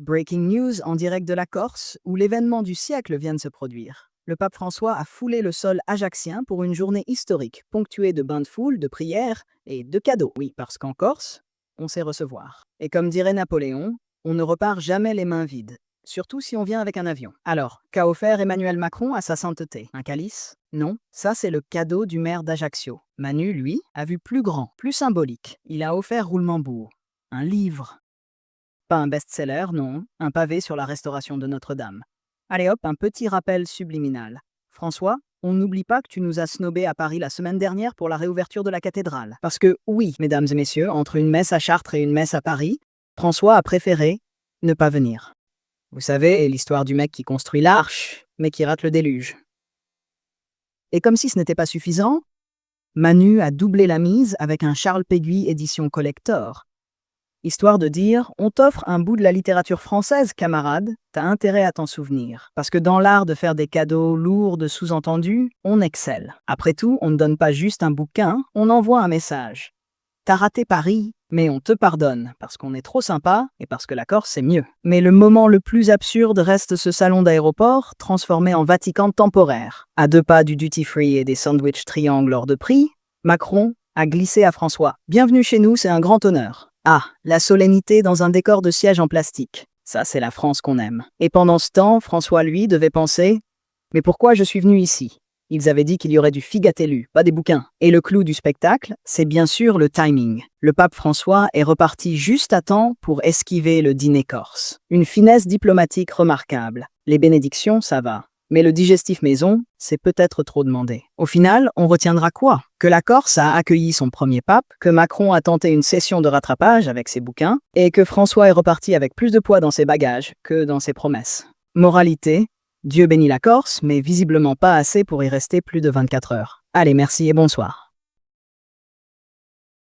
Breaking news en direct de la Corse, où l'événement du siècle vient de se produire. Le pape François a foulé le sol ajaccien pour une journée historique, ponctuée de bains de foule, de prières et de cadeaux. Oui, parce qu'en Corse, on sait recevoir. Et comme dirait Napoléon, on ne repart jamais les mains vides, surtout si on vient avec un avion. Alors, qu'a offert Emmanuel Macron à sa sainteté? Un calice? Non, ça c'est le cadeau du maire d'Ajaccio. Manu, lui, a vu plus grand, plus symbolique. Il a offert Roulemont-Bourg. Un livre. Pas un best-seller, non, un pavé sur la restauration de Notre-Dame. Allez hop, un petit rappel subliminal. François, on n'oublie pas que tu nous as snobé à Paris la semaine dernière pour la réouverture de la cathédrale. Parce que oui, mesdames et messieurs, entre une messe à Chartres et une messe à Paris, François a préféré ne pas venir. Vous savez, l'histoire du mec qui construit l'arche, mais qui rate le déluge. Et comme si ce n'était pas suffisant, Manu a doublé la mise avec un Charles Péguy édition collector. Histoire de dire, on t'offre un bout de la littérature française, camarade, t'as intérêt à t'en souvenir. Parce que dans l'art de faire des cadeaux lourds de sous-entendus, on excelle. Après tout, on ne donne pas juste un bouquin, on envoie un message. T'as raté Paris, mais on te pardonne, parce qu'on est trop sympa et parce que la Corse c'est mieux. Mais le moment le plus absurde reste ce salon d'aéroport, transformé en Vatican temporaire. À 2 pas du duty-free et des sandwichs triangles hors de prix, Macron a glissé à François. Bienvenue chez nous, c'est un grand honneur. Ah, la solennité dans un décor de siège en plastique. Ça, c'est la France qu'on aime. Et pendant ce temps, François, lui, devait penser « Mais pourquoi je suis venu ici ?» Ils avaient dit qu'il y aurait du figatellu, pas des bouquins. Et le clou du spectacle, c'est bien sûr le timing. Le pape François est reparti juste à temps pour esquiver le dîner corse. Une finesse diplomatique remarquable. Les bénédictions, ça va. Mais le digestif maison, c'est peut-être trop demandé. Au final, on retiendra quoi? Que la Corse a accueilli son premier pape, que Macron a tenté une session de rattrapage avec ses bouquins, et que François est reparti avec plus de poids dans ses bagages que dans ses promesses. Moralité, Dieu bénit la Corse, mais visiblement pas assez pour y rester plus de 24 heures. Allez, merci et bonsoir.